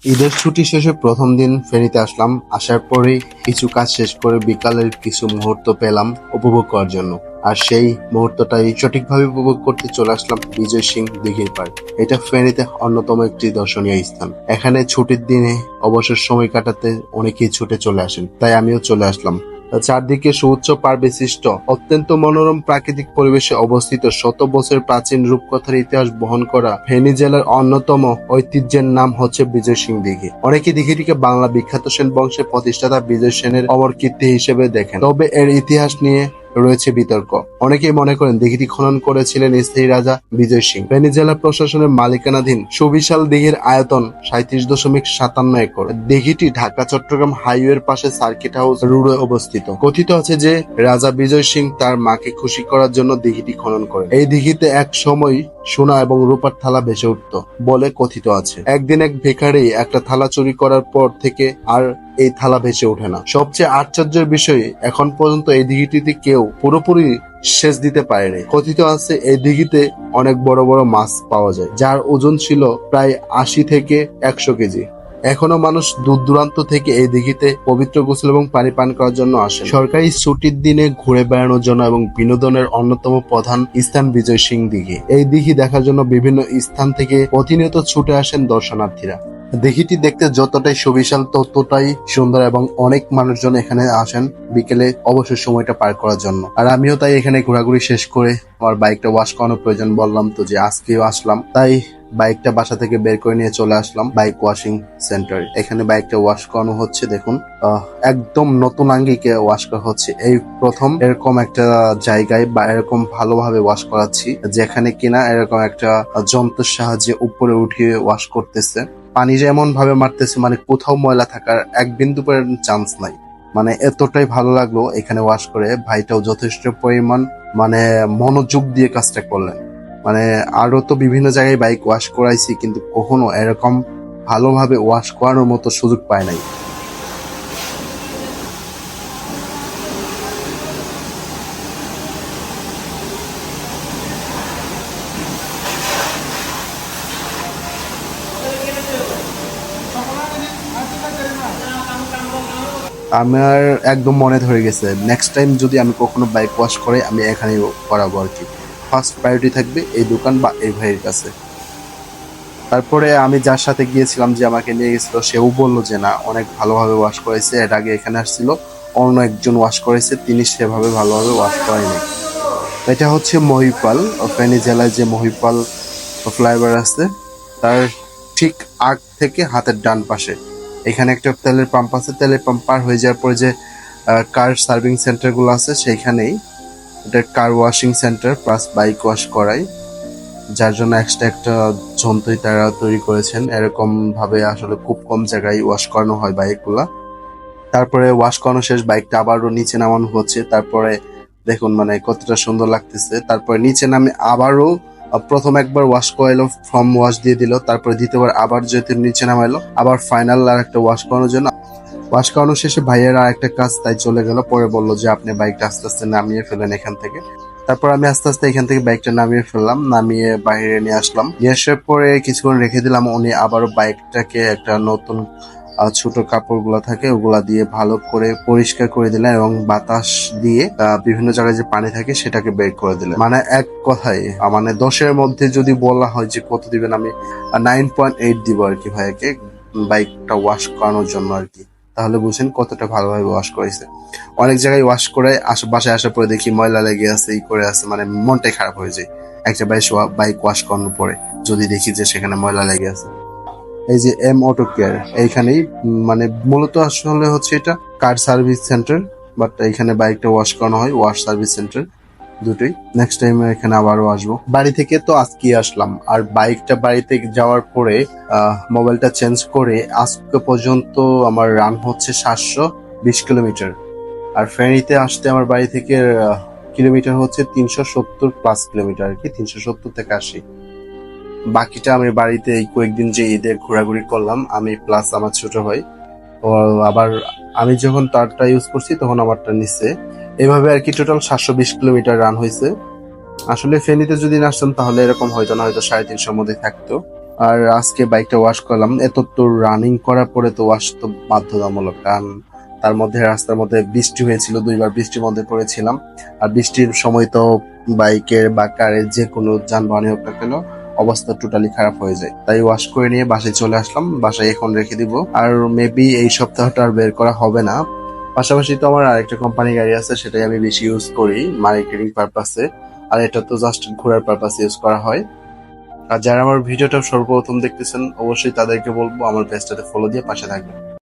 ঈদের ছুটি শেষে প্রথম দিন ফেনীতে আসলাম। আসার পরেই কিছু কাজ শেষ করে বিকালের কিছু মুহূর্ত পেলাম উপভোগ করার জন্য। আর সেই মুহূর্তটাই সঠিকভাবে উপভোগ করতে চলে আসলাম বিজয় সিং দিঘির পাড়। এটা ফেনীতে অন্যতম একটি দর্শনীয় স্থান। এখানে ছুটির দিনে অবসর সময় কাটাতে অনেকেই ছুটে চলে আসেন, তাই আমিও চলে আসলাম। চারদিকে সুউচ্চ পাড় বিশিষ্ট অত্যন্ত মনোরম প্রাকৃতিক পরিবেশে অবস্থিত শত বছরের প্রাচীন রূপকথার ইতিহাস বহন করা ফেনী জেলার অন্যতম ঐতিহ্যের নাম হচ্ছে বিজয় সিং দিঘি। অনেকে দিঘিটিকে বাংলা বিখ্যাত সেন বংশের প্রতিষ্ঠাতা বিজয় সেনের অমর কীর্তি হিসেবে দেখেন, তবে এর ইতিহাস নিয়ে রয়েছে বিতর্ক। অনেকেই মনে করেন দিঘিটি খনন করেছিলেন স্থায়ী রাজা বিজয় সিং। ফেনী জেলা প্রশাসনের মালিকানাধীন সুবিশাল দিঘির আয়তন 37.57 একর। দিঘিটি ঢাকা চট্টগ্রাম হাইওয়ের পাশে সার্কিট হাউস রোডে অবস্থিত। কথিত আছে যে রাজা বিজয় সিং তার মাকে খুশি করার জন্য দিঘিটি খনন করেন। এই দিঘিতে এক সময় সোনা এবং রূপার থালা ভেসে উঠত বলে কথিত আছে। একদিন এক ভিখারি একটা থালা চুরি করার পর থেকে আর এই থালা ভেসে ওঠে না। সবচেয়ে আশ্চর্যের বিষয়, এখন পর্যন্ত এই দিঘিটিতে কেউ পুরোপুরি সেচ দিতে পারেনি। কথিত আছে এই দিঘিতে অনেক বড় বড় মাছ পাওয়া যায়, যার ওজন ছিল প্রায় 80 থেকে 100 কেজি। এখনো মানুষ দূর দূরান্ত থেকে এই দিঘিতে পবিত্র গোসল এবং পানি পান করার জন্য আসে। সরকারি ছুটির দিনে ঘুরে বেড়ানোর জন্য এবং বিনোদনের অন্যতম প্রধান স্থান বিজয় সিং দিঘি। এই দিঘি দেখার জন্য বিভিন্ন স্থান থেকে প্রতিনিয়ত ছুটে আসেন দর্শনার্থীরা। দিঘিটি দেখতে যতটাই সুবিশাল ততটাই সুন্দর এবং অনেক মানুষজন এখানে আসেন বিকেলে অবসর সময়টা পার করার জন্য। আর আমিও তাই এখানে ঘোরাঘুরি শেষ করে আমার বাইকটা ওয়াশ করানোর প্রয়োজন বললাম তো যে আজকেও আসলাম, তাই বাইকটা বাসা থেকে বের করে নিয়ে চলে আসলাম বাইক ওয়াশিং সেন্টারে। এখানে বাইকটা ওয়াশ করানো হচ্ছে। দেখুন, একদম নতুন আঙ্গিকে ওয়াশ করা হচ্ছে। এই প্রথম এরকম একটা জায়গায় বা এরকম ভালোভাবে ওয়াশ করাচ্ছি, যেখানে কিনা এরকম একটা যন্ত্রের সাহায্যে উপরে উঠিয়ে ওয়াশ করতেছে। পানি যেমন ভাবে মারতেছে, মানে কোথাও ময়লা থাকার এক বিন্দু পর্যন্ত চান্স নাই। মানে এতটাই ভালো লাগলো এখানে ওয়াশ করে। ভাইটাও যথেষ্ট পরিমাণ মানে মনোযোগ দিয়ে কাজটা করলেন। মানে আরো তো বিভিন্ন জায়গায় বাইক ওয়াশ করাইছি, কিন্তু কখনো এরকম ভালোভাবে ওয়াশ করানোর মতো সুযোগ পাই নাই। আমার একদম মনে ধরে গেছে, নেক্সট টাইম যদি আমি কখনো বাইক ওয়াশ করে আমি এখানেই করাবো আর কি। ফার্স্ট প্রায়োরিটি থাকবে এই দোকান বা এই ভাইয়ের কাছে। তারপরে আমি যার সাথে গিয়েছিলাম, যে আমাকে নিয়ে গেছিল, সেও বললো যে না, অনেক ভালোভাবে ওয়াশ করাইছে। এর আগে এখানে আসছিল অন্য একজন ওয়াশ করাইছে, তিনি সেভাবে ভালোভাবে ওয়াশ করায়নি। এটা হচ্ছে মহিপাল, ফেনী জেলায় যে মহিপাল ফ্লাইওভার আছে তার ঠিক আগ থেকে হাতের ডান পাশে এখানে একটা তেলের পাম্প আছে। তেলের পাম্প পার হয়ে যাওয়ার পরে যে কার সার্ভিং সেন্টার গুলো আছে সেইখানেই এটা কার washing centre plus bike wash করাই, যার জন্য এক্সট্রা একটা যন্ত্রই তারা তৈরি করেছেন। এরকম ভাবে আসলে খুব কম জায়গায় ওয়াশ করানো হয় বাইকগুলা। তারপরে ওয়াশ করানো শেষ, বাইকটা আবারও নিচে নামানো হচ্ছে। তারপরে দেখুন মানে কতটা সুন্দর লাগতেছে। তারপরে নিচে নামে আবারও প্রথম একবার ওয়াশ করাইলো, ফর্ম ওয়াশ দিয়ে দিল। তারপরে দ্বিতীয়বার আবার যেহেতু নিচে নামাইলো, আবার ফাইনাল আর একটা ওয়াশ করানোর জন্য। ওয়াশ করানো শেষে ভাইয়ের আর একটা কাজ, তাই চলে গেল। পরে বললো যে আপনি বাইকটা আস্তে আস্তে নামিয়ে ফেলেন এখান থেকে। তারপর আমি আস্তে আস্তে এখান থেকে বাইকটা নামিয়ে ফেললাম, নামিয়ে বাইরে নিয়ে আসলাম। নিয়ে আসার পরে কিছুক্ষণ রেখে দিলাম। উনি আবারও বাইকটাকে একটা নতুন ছোট কাপড়গুলো থাকে ওগুলা দিয়ে ভালো করে পরিষ্কার করে দিলেন এবং বাতাস দিয়ে বিভিন্ন জায়গায় যে পানি থাকে সেটাকে বের করে দিলেন। মানে এক কথায় মানে 10-এর মধ্যে যদি বলা হয় যে কত দিবেন, আমি 9.8 দিব আর কি ভাইয়াকে, বাইকটা ওয়াশ করানোর জন্য আর কি। তাহলে বুঝেন কতটা ভালোভাবে ওয়াশ করেছে। অনেক জায়গায় ওয়াশ করে বাসায় আসার পরে দেখি ময়লা লেগে আছে, এই করে আছে, মানে মনটাই খারাপ হয়ে যায় একটা বাইক ওয়াশ করানোর পরে যদি দেখি যে সেখানে ময়লা লেগে আছে। এই যে এম অটো কেয়ার, এইখানেই মানে মূলত আসলে হচ্ছে এটা কার সার্ভিস সেন্টার, বাট এখানে বাইকটা ওয়াশ করানো হয়, ওয়াশ সার্ভিস সেন্টার দুটোই। নেক্সট টাইম এখানে আবারও আসবো। বাড়ি থেকে তো আজকে আসলাম, আর বাইকটা বাড়িতে যাওয়ার পরে মোবাইলটা চেঞ্জ করে আজকে পর্যন্ত আমার রান হচ্ছে 720 কিলোমিটার। আর ফেনীতে আসতে আমার বাড়ি থেকে কিলোমিটার হচ্ছে 370 প্লাস কিলোমিটার আর কি, 370 থেকে 80। বাকিটা আমি বাড়িতে এই কয়েকদিন যে ঈদে ঘোরাঘুরি করলাম আমি প্লাস আমার ছোট ভাই। ও আবার আমি যখন তারটা ইউজ করছি তখন আমারটা নিচ্ছে, এভাবে আর কি টোটাল 720 কিলোমিটার রান হয়েছে। আসলে ফেনীতে যদি না আসতাম তাহলে এরকম হয়তো না, হয়তো 350 মধ্যে থাকতো। আর আজকে বাইকটা ওয়াশ করলাম। এত তো রানিং করার পরে তো ওয়াশ তো বাধ্যতামূলক, কারণ তার মধ্যে রাস্তার মধ্যে বৃষ্টি হয়েছিল, 2বার বৃষ্টির মধ্যে পড়েছিলাম। আর বৃষ্টির সময় তো বাইকের বা কারের যে কোনো যানবাহনে হোক না কেন অবস্থা টোটালি খারাপ হয়ে যায়। তাই ওয়াশ করে নিয়ে বাসায় চলে আসলাম, বাসায় এখন রেখে দিব। আর মেবি এই সপ্তাহটা আর বের করা হবে না। পাশাপাশি তো আমার আরেকটা কোম্পানি গাড়ি আছে, সেটাই আমি বেশি ইউজ করি মার্কেটিং পারপাসে। আর এটা তো জাস্ট ঘোরার পারপাসে ইউজ করা হয়। আর যারা আমার ভিডিওটা সর্বপ্রথম দেখতেছেন অবশ্যই তাদেরকে বলবো আমার পেজটাতে ফলো দিয়ে পাশে থাকবেন।